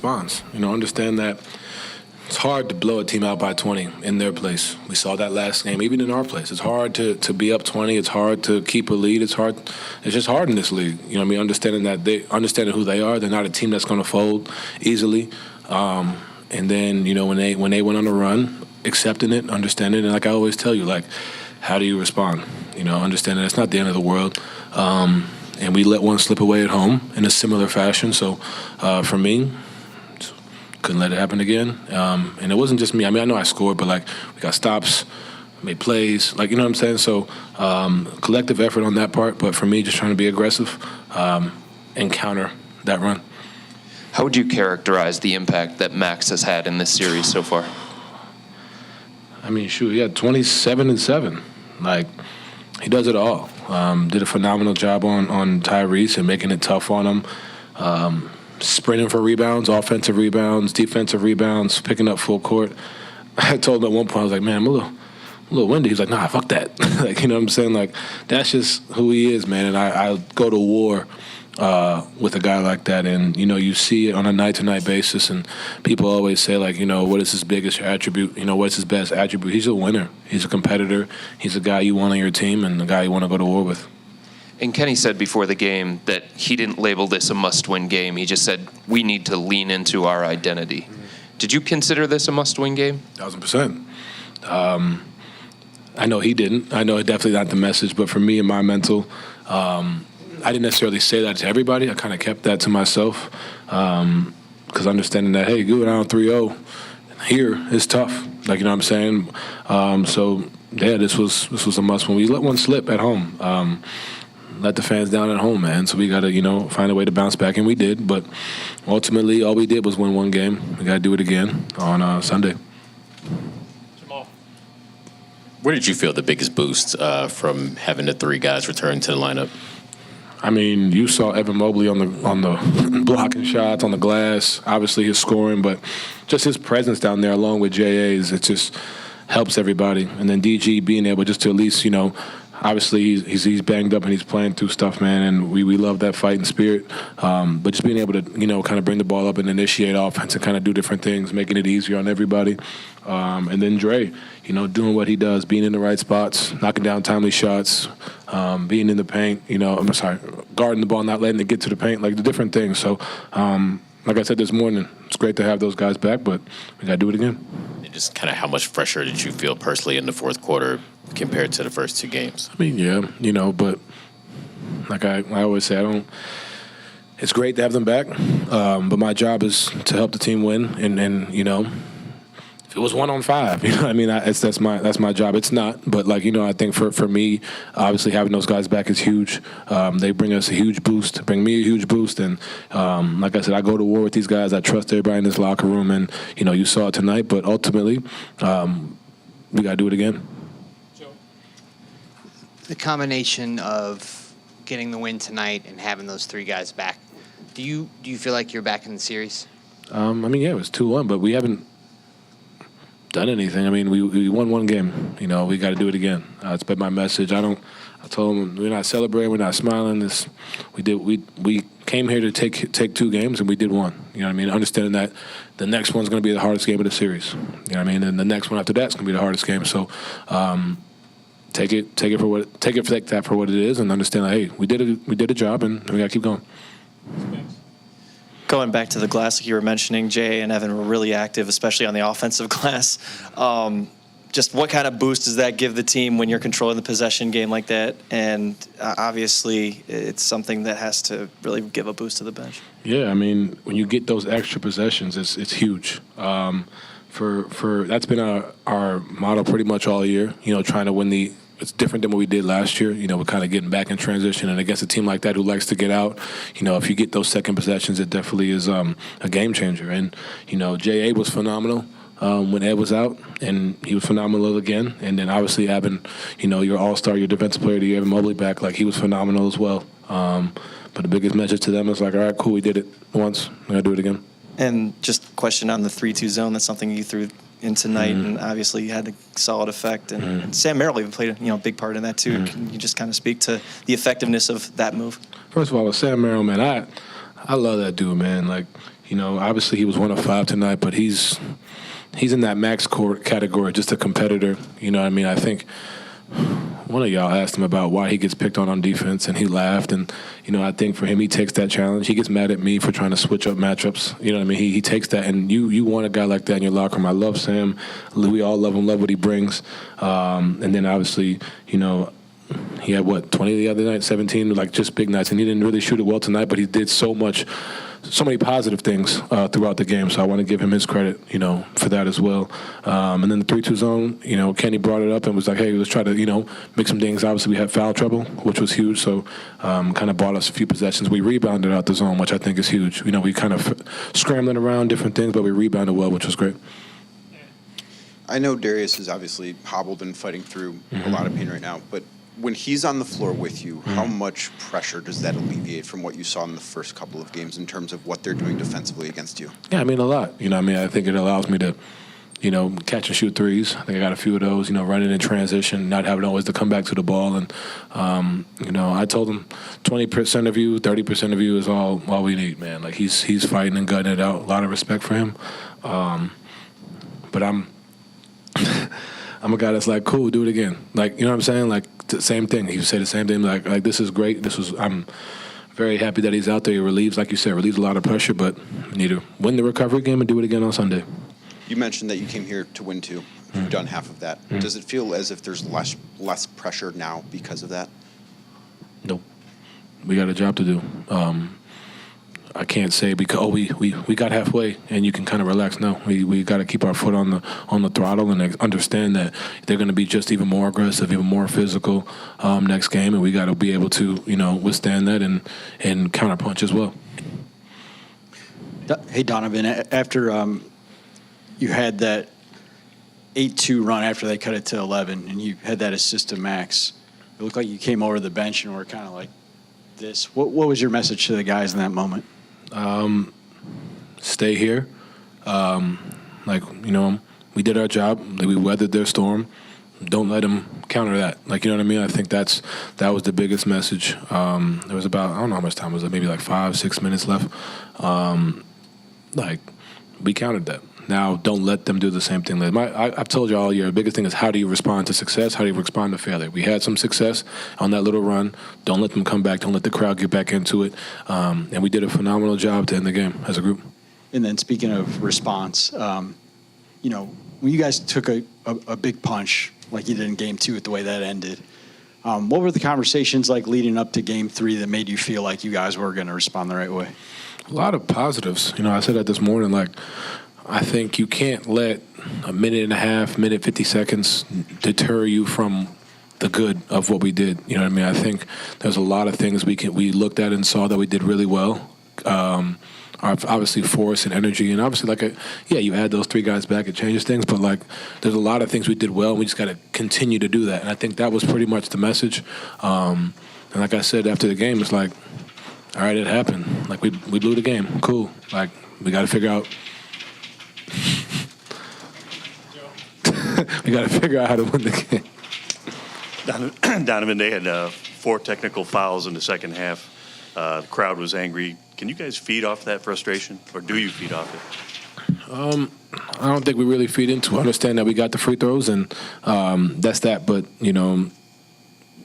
responds. Understand that it's hard to blow a team out by 20 in their place. We saw that last game, even in our place. It's hard to be up 20. It's hard to keep a lead. It's just hard in this league. Understanding understanding who they are. They're not a team that's going to fold easily. And then, when they went on a run, accepting it, understanding it, and like I always tell you, like, how do you respond? Understanding it's not the end of the world. And we let one slip away at home in a similar fashion. So for me, couldn't let it happen again. And it wasn't just me. I know I scored, but, like, we got stops, made plays. Like, you know what I'm saying? So collective effort on that part. But for me, just trying to be aggressive and counter that run. How would you characterize the impact that Max has had in this series so far? He had 27 and 7. Like, he does it all. Did a phenomenal job on Tyrese and making it tough on him. Sprinting for rebounds, offensive rebounds, defensive rebounds, picking up full court. I told him at one point, I was like, man, I'm a little windy. He's like, nah, fuck that. Like, you know what I'm saying? Like, that's just who he is, man. And I go to war with a guy like that, and you see it on a night-to-night basis, and people always say, like, what is his biggest attribute, what's his best attribute? He's a winner, he's a competitor, he's a guy you want on your team and a guy you want to go to war with. And Kenny said before the game that he didn't label this a must-win game. He just said we need to lean into our identity. Did you consider this a must-win game? 1,000%. I know he didn't. I know it definitely not the message, but for me and my mental, I didn't necessarily say that to everybody. I kind of kept that to myself because understanding that, hey, going down 3-0 here is tough. Like, you know what I'm saying? So, yeah, this was a must-win. We let one slip at home. Let the fans down at home, man. So we got to, find a way to bounce back, and we did. But ultimately, all we did was win one game. We got to do it again on Sunday. Jamal, where did you feel the biggest boost from having the three guys return to the lineup? You saw Evan Mobley on the blocking shots, on the glass, obviously his scoring, but just his presence down there along with J.A.'s, it just helps everybody. And then DG being able just to at least, obviously he's banged up and he's playing through stuff, man, and we love that fighting spirit. But just being able to, kind of bring the ball up and initiate offense and kind of do different things, making it easier on everybody. And then Dre, doing what he does, being in the right spots, knocking down timely shots, being in the paint, guarding the ball, not letting it get to the paint, like the different things. So, like I said this morning, it's great to have those guys back, but we got to do it again. And just kind of how much pressure did you feel personally in the fourth quarter compared to the first two games? Yeah, but like I always say, it's great to have them back, but my job is to help the team win, and if it was 1-on-5, that's my job. It's not, but I think for me, obviously having those guys back is huge. They bring us a huge boost, bring me a huge boost, and like I said, I go to war with these guys. I trust everybody in this locker room, and you saw it tonight, but ultimately, we got to do it again. The combination of getting the win tonight and having those three guys back, do you feel like you're back in the series? Yeah, it was 2-1, but we haven't done anything. We won one game. We got to do it again. It's been my message. I told them we're not celebrating, we're not smiling. We came here to take two games, and we did one. Understanding that the next one's going to be the hardest game of the series. And the next one after that's going to be the hardest game. So. Take that for what it is, and understand that, hey, we did a job, and we got to keep going. Going back to the glass, like you were mentioning, Jay and Evan were really active, especially on the offensive glass. Just what kind of boost does that give the team when you're controlling the possession game like that? And obviously, it's something that has to really give a boost to the bench. Yeah, when you get those extra possessions, it's huge. For that's been our motto pretty much all year. Trying to win it's different than what we did last year. We're kind of getting back in transition, and against a team like that who likes to get out, if you get those second possessions, it definitely is a game changer. And J.A. was phenomenal when Ed was out, and he was phenomenal again. And then obviously having your all-star, your defensive player of the year, Evan Mobley back, he was phenomenal as well. But the biggest message to them is all right, cool, we did it once, we gotta do it again. And just a question on the 3-2 zone. That's something you threw in tonight, and obviously you had a solid effect. And Sam Merrill even played a big part in that too. Can you just kind of speak to the effectiveness of that move? First of all, with Sam Merrill, man, I love that dude, man. obviously he was 1 of 5 tonight, but he's in that max court category, just a competitor. I think one of y'all asked him about why he gets picked on defense, and he laughed. And, I think for him, he takes that challenge. He gets mad at me for trying to switch up matchups. He takes that, and you want a guy like that in your locker room. I love Sam. We all love him, love what he brings. And then, obviously, he had, 20 the other night, 17, just big nights. And he didn't really shoot it well tonight, but he did so many positive things throughout the game. So I want to give him his credit, for that as well. And then the 3-2 zone, Kenny brought it up and was like, hey, let's try to, make some things. Obviously, we had foul trouble, which was huge. So kind of bought us a few possessions. We rebounded out the zone, which I think is huge. We kind of scrambling around different things, but we rebounded well, which was great. I know Darius is obviously hobbled and fighting through a lot of pain right now, but when he's on the floor with you, how much pressure does that alleviate from what you saw in the first couple of games in terms of what they're doing defensively against you? Yeah, a lot. I think it allows me to, catch and shoot threes. I think I got a few of those, running in transition, not having always to come back to the ball. And, I told him 20% of you, 30% of you is all we need, man. He's fighting and gutting it out. A lot of respect for him. But I'm a guy that's like, cool, do it again. You know what I'm saying? The same thing. He would say the same thing. Like this is great. I'm very happy that he's out there. He relieves, like you said, relieves a lot of pressure, but you need to win the recovery game and do it again on Sunday. You mentioned that you came here to win 2. You've done half of that. Does it feel as if there's less pressure now because of that? Nope. We got a job to do. I can't say because we got halfway and you can kind of relax. No, we got to keep our foot on the throttle and understand that they're going to be just even more aggressive, even more physical next game, and we got to be able to withstand that and counterpunch as well. Hey Donovan, after you had that 8-2 run after they cut it to 11, and you had that assist to Max, it looked like you came over the bench and were kind of like this. What was your message to the guys in that moment? Stay here. We did our job. We weathered their storm. Don't let them counter that. I think that was the biggest message. There was about, I don't know how much time was it, maybe 5-6 minutes left. We countered that. Now, don't let them do the same thing. I've told you all year, the biggest thing is how do you respond to success? How do you respond to failure? We had some success on that little run. Don't let them come back. Don't let the crowd get back into it. And we did a phenomenal job to end the game as a group. And then speaking of response, when you guys took a big punch like you did in Game 2 with the way that ended, what were the conversations like leading up to Game 3 that made you feel like you guys were going to respond the right way? A lot of positives. I said that this morning, I think you can't let a minute and a half, minute 50 seconds deter you from the good of what we did. I think there's a lot of things we looked at and saw that we did really well. Obviously force and energy, and obviously you add those 3 guys back, it changes things, but there's a lot of things we did well, and we just got to continue to do that. And I think that was pretty much the message. And like I said after the game, it's all right, it happened. We blew the game. Cool. We got to figure out. We got to figure out how to win the game. Donovan, they had 4 technical fouls in the second half. The crowd was angry. Can you guys feed off that frustration, or do you feed off it? I don't think we really feed into it. Understand that we got the free throws, and that's that. But,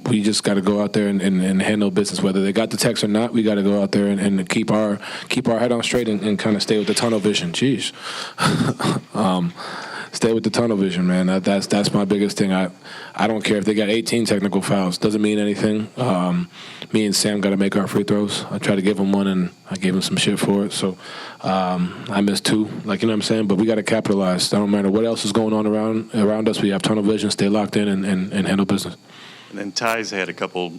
we just got to go out there and handle business. Whether they got the text or not, we got to go out there and keep our head on straight and kind of stay with the tunnel vision. Jeez. Stay with the tunnel vision, man. That's my biggest thing. I don't care if they got 18 technical fouls. Doesn't mean anything. Me and Sam got to make our free throws. I tried to give him one, and I gave him some shit for it. So I missed 2, you know what I'm saying? But we got to capitalize. It don't matter what else is going on around us. We have tunnel vision, stay locked in, and handle business. And then Ty's had a couple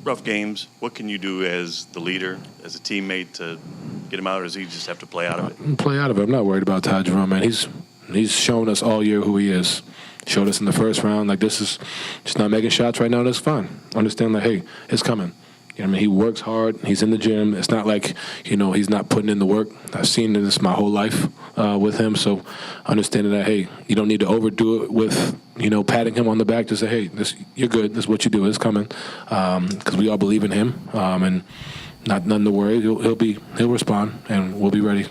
rough games. What can you do as the leader, as a teammate, to get him out, or does he just have to play out of it? Play out of it. I'm not worried about Ty Jerome, man. He's shown us all year who he is. Showed us in the first round, this is just not making shots right now. That's fine. Understand hey, it's coming. He works hard. He's in the gym. It's not he's not putting in the work. I've seen this my whole life with him. So understanding that, hey, you don't need to overdo it with, patting him on the back. Just say, hey, you're good. This is what you do. It's coming. Because we all believe in him. And nothing to worry. He'll respond, and we'll be ready.